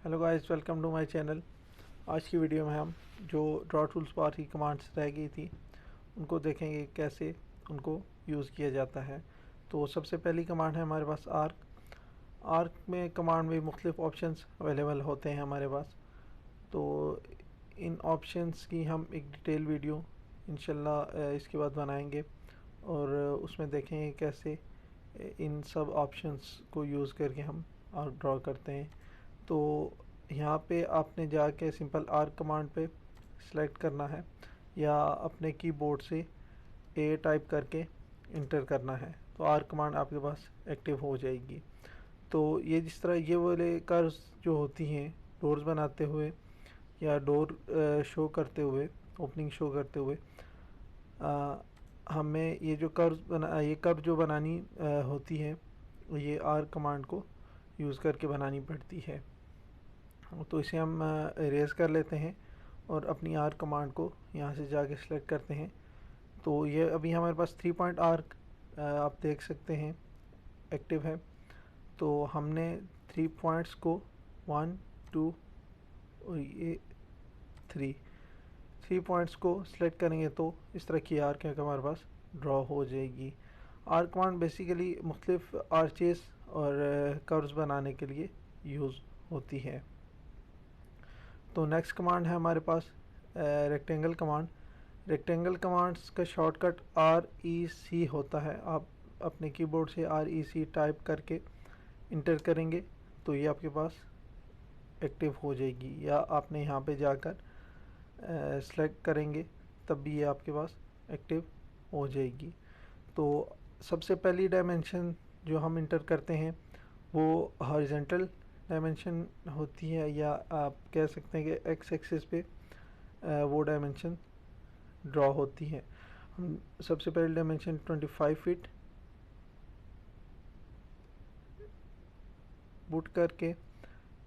Hello guys, welcome to my channel. आज की video में हम जो ड्रॉ टूल्स बार की कमांड्स रह गई थी उनको देखेंगे कैसे उनको यूज़ किया जाता है। तो सबसे पहली कमांड है हमारे पास आर्क। आर्क में कमांड में मुख्तलिफ ऑप्शंस अवेलेबल होते हैं हमारे पास। तो इन ऑप्शंस की हम एक डिटेल वीडियो इंशाल्लाह इसके बाद बनाएंगे और उसमें देखेंगे कैसे इन सब ऑप्शंस को यूज़ करके हम आर्क ड्रॉ करते हैं। तो यहाँ पे आपने जाके सिंपल आर्क कमांड पे सिलेक्ट करना है या अपने कीबोर्ड से ए टाइप करके इंटर करना है, तो आर्क कमांड आपके पास एक्टिव हो जाएगी। तो ये जिस तरह ये वाले कर्व्स जो होती हैं डोर्स बनाते हुए या डोर शो करते हुए, ओपनिंग शो करते हुए, हमें ये जो कर्व जो बनानी होती है ये आर्क कमांड को यूज़ करके बनानी पड़ती है। तो इसे हम इरेज कर लेते हैं और अपनी आर्क कमांड को यहाँ से जाके सिलेक्ट करते हैं। तो ये अभी हमारे पास 3 पॉइंट आर्क आप देख सकते हैं एक्टिव है। तो हमने 3 पॉइंट्स को 1 2 और ये 3 पॉइंट्स को सिलेक्ट करेंगे तो इस तरह की आर्क हमारे पास ड्रॉ हो जाएगी। आर्क कमांड बेसिकली मुख्तलिफ आर्चेस और कर्व्स बनाने के लिए यूज़ होती है। तो नेक्स्ट कमांड है हमारे पास रेक्टेंगल कमांड। रेक्टेंगल कमांड्स का शॉर्टकट REC होता है। आप अपने कीबोर्ड से REC टाइप करके इंटर करेंगे तो ये आपके पास एक्टिव हो जाएगी, या आपने यहाँ पे जाकर सेलेक्ट करेंगे तब भी ये आपके पास एक्टिव हो जाएगी। तो सबसे पहली डायमेंशन जो हम इंटर करते हैं वो हॉरिजॉन्टल डायमेंशन होती है, या आप कह सकते हैं कि एक्स एक्सिस पे वो डायमेंशन ड्रॉ होती है। हम सबसे पहले डायमेंशन 25 फीट पुट करके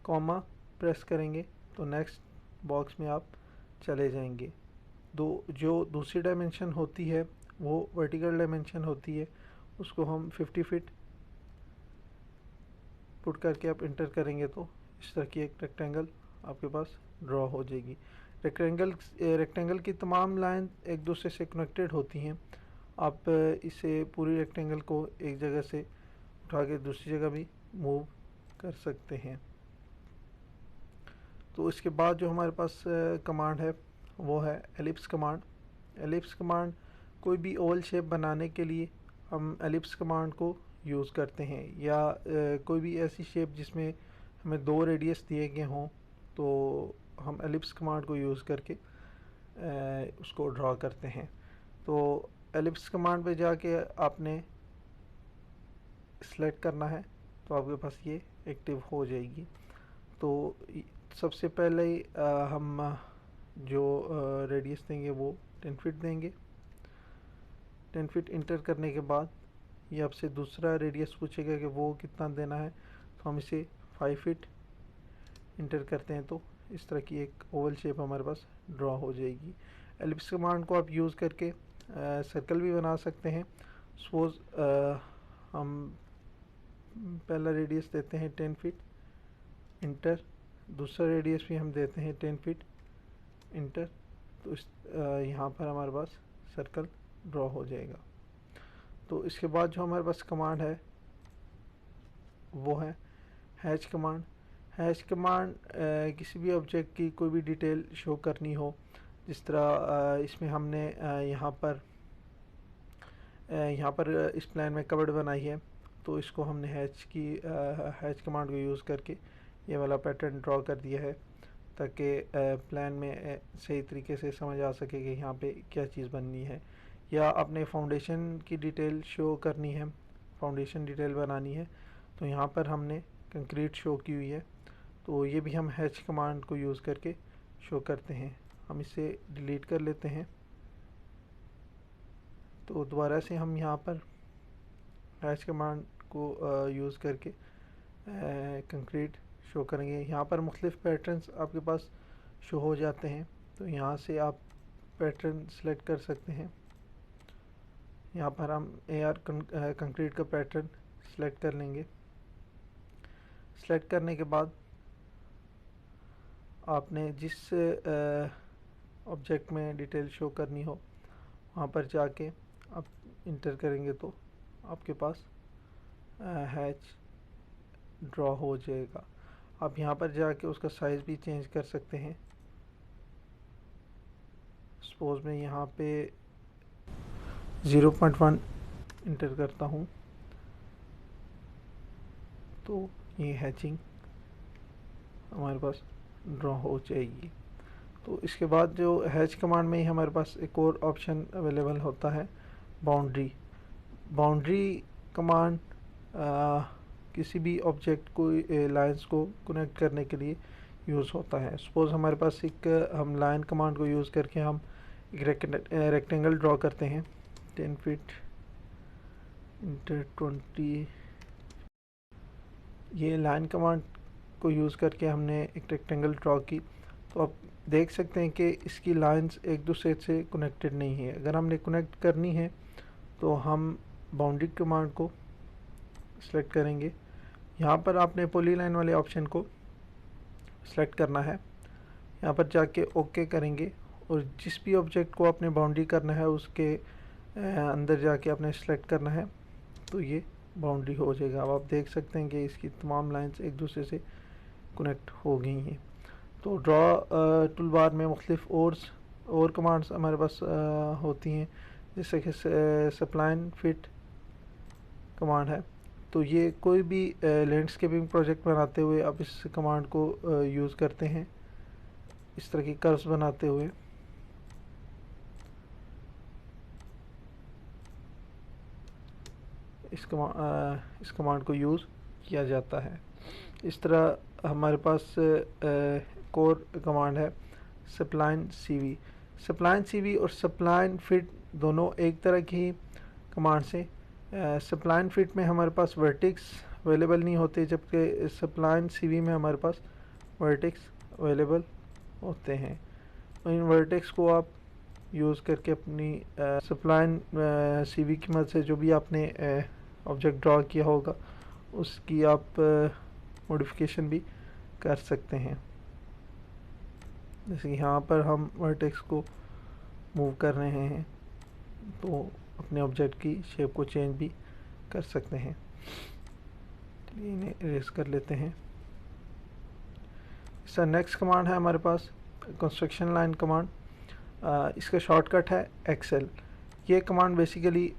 कॉमा प्रेस करेंगे तो नेक्स्ट बॉक्स में आप चले जाएंगे। जो दूसरी डायमेंशन होती है वो वर्टिकल डायमेंशन होती है, उसको हम 50 फीट पुट करके आप इंटर करेंगे तो इस तरह की एक रेक्टेंगल आपके पास ड्रॉ हो जाएगी। रेक्टेंगल की तमाम लाइन एक दूसरे से कनेक्टेड होती हैं। आप इसे पूरी रेक्टेंगल को एक जगह से उठा के दूसरी जगह भी मूव कर सकते हैं। तो इसके बाद जो हमारे पास कमांड है वो है एलिप्स कमांड। एलिप्स कमांड कोई भी ओवल शेप बनाने के लिए हम एलिप्स कमांड को यूज़ करते हैं, या कोई भी ऐसी शेप जिसमें हमें 2 रेडियस दिए गए हों तो हम एलिप्स कमांड को यूज़ करके उसको ड्रॉ करते हैं। तो एलिप्स कमांड पे जाके आपने सेलेक्ट करना है तो आपके पास ये एक्टिव हो जाएगी। तो सबसे पहले हम जो रेडियस देंगे वो 10 फीट देंगे। 10 फीट इंटर करने के बाद ये आपसे दूसरा रेडियस पूछेगा कि वो कितना देना है, तो हम इसे 5 फीट इंटर करते हैं तो इस तरह की एक ओवल शेप हमारे पास ड्रॉ हो जाएगी। एलिप्स कमांड को आप यूज़ करके सर्कल भी बना सकते हैं। सपोज हम पहला रेडियस देते हैं 10 फीट इंटर, दूसरा रेडियस भी हम देते हैं 10 फीट इंटर, तो इस यहाँ पर हमारे पास सर्कल ड्रॉ हो जाएगा। तो इसके बाद जो हमारे पास कमांड है वो है हैच कमांड। हैच कमांड किसी भी ऑब्जेक्ट की कोई भी डिटेल शो करनी हो, जिस तरह इसमें हमने यहाँ पर इस प्लान में कबर्ड बनाई है, तो इसको हमने हैच कमांड को यूज़ करके ये वाला पैटर्न ड्रॉ कर दिया है ताकि प्लान में सही तरीके से समझ आ सके कि यहाँ पे क्या चीज़ बननी है। या अपने फाउंडेशन की डिटेल शो करनी है, फाउंडेशन डिटेल बनानी है, तो यहाँ पर हमने कंक्रीट शो की हुई है, तो ये भी हम हैच कमांड को यूज़ करके शो करते हैं। हम इसे डिलीट कर लेते हैं। तो दोबारा से हम यहाँ पर हैच कमांड को यूज़ करके कंक्रीट शो करेंगे। यहाँ पर मुख्तलिफ पैटर्न्स आपके पास शो हो जाते हैं, तो यहाँ से आप पैटर्न सेलेक्ट कर सकते हैं। यहाँ पर हम AR कंक्रीट का पैटर्न सेलेक्ट कर लेंगे। सेलेक्ट करने के बाद आपने जिस ऑब्जेक्ट में डिटेल शो करनी हो वहाँ पर जाके आप इंटर करेंगे तो आपके पास हैच ड्रॉ हो जाएगा। आप यहाँ पर जाके उसका साइज़ भी चेंज कर सकते हैं। सपोज मैं यहाँ पे 0.1 इंटर करता हूँ तो ये हैचिंग हमारे पास ड्रॉ हो जाएगी। तो इसके बाद जो हैच कमांड में ही हमारे पास एक और ऑप्शन अवेलेबल होता है, बाउंड्री। बाउंड्री कमांड किसी भी ऑब्जेक्ट को लाइंस को कनेक्ट करने के लिए यूज़ होता है। सपोज़ हमारे पास हम लाइन कमांड को यूज़ करके हम एक रेक्टेंगल ड्रॉ करते हैं 10 फीट इंटर 20। ये लाइन कमांड को यूज़ करके हमने एक रेक्टेंगल ड्रॉ की, तो आप देख सकते हैं कि इसकी लाइंस एक दूसरे से कनेक्टेड नहीं है। अगर हमने कनेक्ट करनी है तो हम बाउंड्री कमांड को सेलेक्ट करेंगे। यहाँ पर आपने पॉलीलाइन वाले ऑप्शन को सेलेक्ट करना है, यहाँ पर जाके ओके करेंगे और जिस भी ऑब्जेक्ट को आपने बाउंड्री करना है उसके अंदर जाके आपने सेलेक्ट करना है तो ये बाउंड्री हो जाएगा। अब आप देख सकते हैं कि इसकी तमाम लाइंस एक दूसरे से कनेक्ट हो गई हैं। तो ड्रॉ टूल बार में मुख्तलिफ और कमांड्स हमारे पास होती हैं, जैसे कि सप्लाइन फिट कमांड है। तो ये कोई भी लैंडस्केपिंग प्रोजेक्ट बनाते हुए आप इस कमांड को यूज़ करते हैं, इस तरह की कर्व्स बनाते हुए। इस कमांड को यूज़ किया जाता है। इस तरह हमारे पास कोर कमांड है सप्लाइन सीवी। सप्लाइन सीवी और सप्लाइन फिट दोनों एक तरह की कमांड से। सप्लाइन फिट में हमारे पास वर्टेक्स अवेलेबल नहीं होते, जबकि सप्लाइन सीवी में हमारे पास वर्टेक्स अवेलेबल होते हैं। इन वर्टेक्स को आप यूज़ करके अपनी सप्लाइन सीवी की मदद से जो भी आपने ऑब्जेक्ट ड्रॉ किया होगा उसकी आप मॉडिफिकेशन भी कर सकते हैं। जैसे यहाँ पर हम वर्टेक्स को मूव कर रहे हैं तो अपने ऑब्जेक्ट की शेप को चेंज भी कर सकते हैं। चलिए इन्हें इरेज कर लेते हैं। इसका नेक्स्ट कमांड है हमारे पास कंस्ट्रक्शन लाइन कमांड। इसका शॉर्टकट है एक्सेल। ये कमांड बेसिकली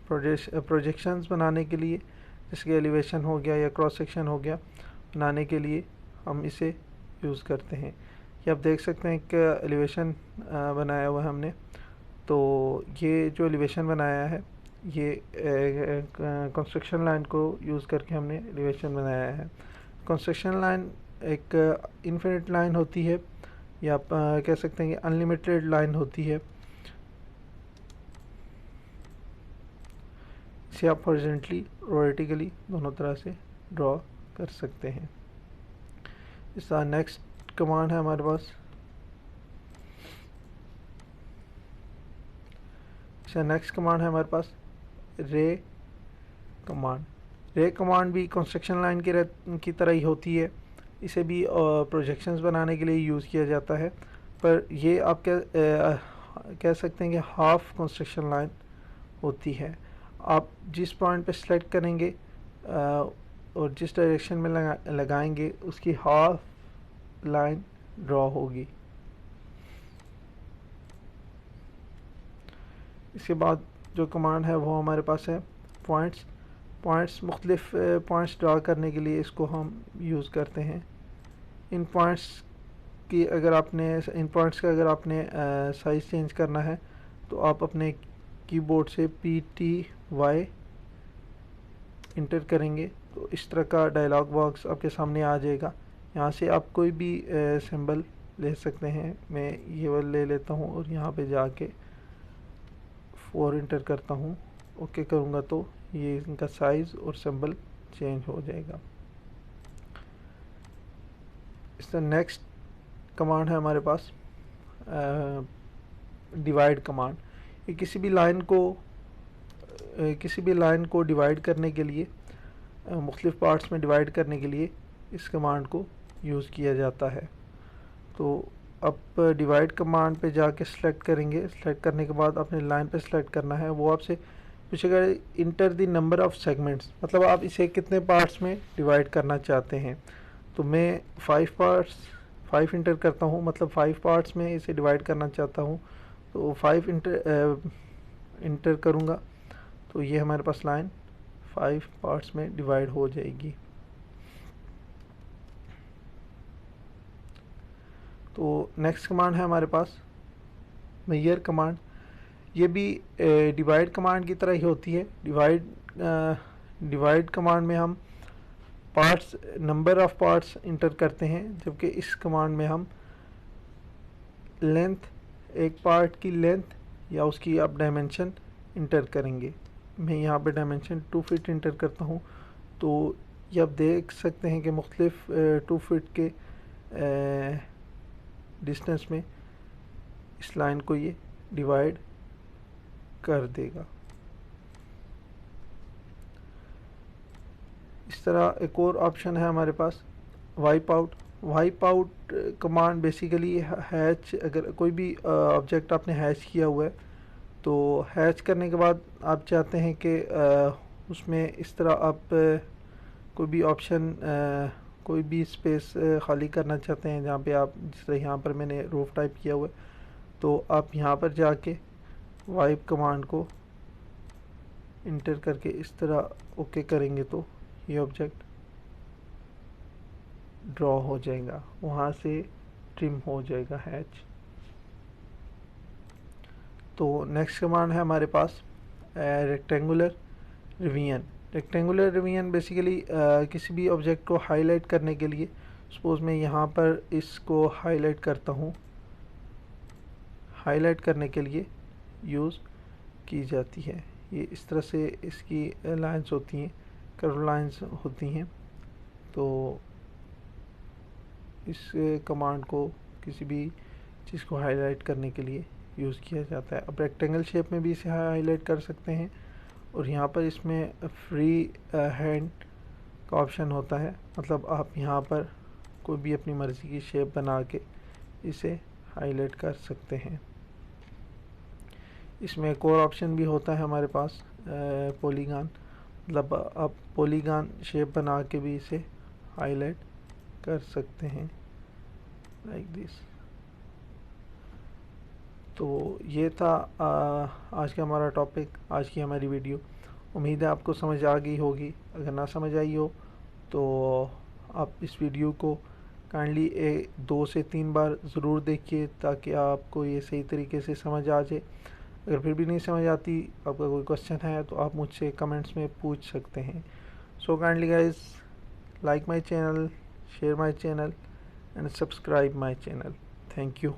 प्रोजेक्शंस बनाने के लिए, जैसे कि एलिवेशन हो गया या क्रॉस सेक्शन हो गया, बनाने के लिए हम इसे यूज़ करते हैं। ये आप देख सकते हैं कि एलिवेशन बनाया हुआ है हमने। तो ये जो एलिवेशन बनाया है ये कंस्ट्रक्शन लाइन को यूज़ करके हमने एलिवेशन बनाया है। कंस्ट्रक्शन लाइन एक इनफिनिट लाइन होती है या आप कह सकते हैं कि अनलिमिटेड लाइन होती है। इसे आप हॉरिजॉन्टली और वर्टिकली दोनों तरह से ड्रॉ कर सकते हैं। इसका नेक्स्ट कमांड है हमारे पास, इसका नेक्स्ट कमांड है हमारे पास रे कमांड। रे कमांड भी कंस्ट्रक्शन लाइन की तरह ही होती है। इसे भी प्रोजेक्शंस बनाने के लिए यूज़ किया जाता है, पर ये आप कह सकते हैं कि हाफ कंस्ट्रक्शन लाइन होती है। आप जिस पॉइंट पे सेलेक्ट करेंगे और जिस डायरेक्शन में लगाएंगे उसकी हाफ लाइन ड्रॉ होगी। इसके बाद जो कमांड है वो हमारे पास है पॉइंट्स। मुख्तलिफ पॉइंट्स ड्रॉ करने के लिए इसको हम यूज़ करते हैं। इन पॉइंट्स का अगर आपने साइज़ चेंज करना है तो आप अपने कीबोर्ड से PTY इंटर करेंगे तो इस तरह का डायलॉग बॉक्स आपके सामने आ जाएगा। यहाँ से आप कोई भी सिंबल ले सकते हैं। मैं ये वाला ले लेता हूँ और यहाँ पे जाके 4 इंटर करता हूँ, ओके करूँगा तो ये इनका साइज़ और सिंबल चेंज हो जाएगा। इसका नेक्स्ट कमांड है हमारे पास डिवाइड कमांड। ये किसी भी लाइन को डिवाइड करने के लिए, मुख्तलिफ पार्ट्स में डिवाइड करने के लिए इस कमांड को यूज़ किया जाता है। तो अब डिवाइड कमांड पे जाके सिलेक्ट करेंगे। सिलेक्ट करने के बाद अपने लाइन पे सिलेक्ट करना है। वो आपसे पूछेगा enter the number of segments, मतलब आप इसे कितने पार्ट्स में डिवाइड करना चाहते हैं। तो मैं 5 इंटर करता हूँ, मतलब 5 पार्ट्स में इसे डिवाइड करना चाहता हूँ। तो 5 इंटर करूँगा तो ये हमारे पास लाइन 5 पार्ट्स में डिवाइड हो जाएगी। तो नेक्स्ट कमांड है हमारे पास मेजर कमांड। ये भी डिवाइड कमांड की तरह ही होती है। डिवाइड कमांड में हम parts, number of parts inter करते हैं, जबकि इस कमांड में हम लेंथ, एक पार्ट की लेंथ या उसकी आप डायमेंशन इंटर करेंगे। मैं यहाँ पे डायमेंशन 2 फीट इंटर करता हूँ। तो ये आप देख सकते हैं कि मुख्तलिफ 2 फीट के डिस्टेंस में इस लाइन को ये डिवाइड कर देगा। इस तरह एक और ऑप्शन है हमारे pass wipe out. Wipe out command basically hatch, अगर कोई भी ऑब्जेक्ट आपने हैच किया हुआ है तो हैच करने के बाद आप चाहते हैं कि उसमें इस तरह आप कोई भी ऑप्शन, कोई भी स्पेस खाली करना चाहते हैं जहाँ पे आप, जिस तरह यहाँ पर मैंने रूफ टाइप किया हुआ है, तो आप यहाँ पर जाके वाइप कमांड को इंटर करके इस तरह ओके करेंगे तो ये ऑब्जेक्ट ड्रॉ हो जाएगा, वहाँ से ट्रिम हो जाएगा हैच। तो नेक्स्ट कमांड है हमारे पास rectangular revision. Rectangular revision basically किसी भी ऑब्जेक्ट को हाईलाइट करने के लिए, सपोज मैं यहाँ पर इसको हाईलाइट करता हूँ, हाईलाइट करने के लिए यूज़ की जाती है। ये इस तरह से इसकी लाइंस होती हैं, कर्व लाइंस होती हैं। तो इस कमांड को किसी भी चीज़ को हाईलाइट करने के लिए यूज़ किया जाता है। अब रेक्टेंगल शेप में भी इसे हाईलाइट कर सकते हैं, और यहाँ पर इसमें फ्री हैंड का ऑप्शन होता है, मतलब आप यहाँ पर कोई भी अपनी मर्ज़ी की शेप बना के इसे हाईलाइट कर सकते हैं। इसमें एक और ऑप्शन भी होता है हमारे पास पॉलीगॉन, मतलब आप पॉलीगॉन शेप बना के भी इसे हाईलाइट कर सकते हैं लाइक दिस। तो ये था आज का हमारा टॉपिक, आज की हमारी वीडियो। उम्मीद है आपको समझ आ गई होगी। अगर ना समझ आई हो तो आप इस वीडियो को काइंडली 2 से 3 बार ज़रूर देखिए, ताकि आपको ये सही तरीके से समझ आ जाए। अगर फिर भी नहीं समझ आती, आपका कोई क्वेश्चन है तो आप मुझसे कमेंट्स में पूछ सकते हैं। So kindly guys, like my channel, share my channel and subscribe my channel. Thank you.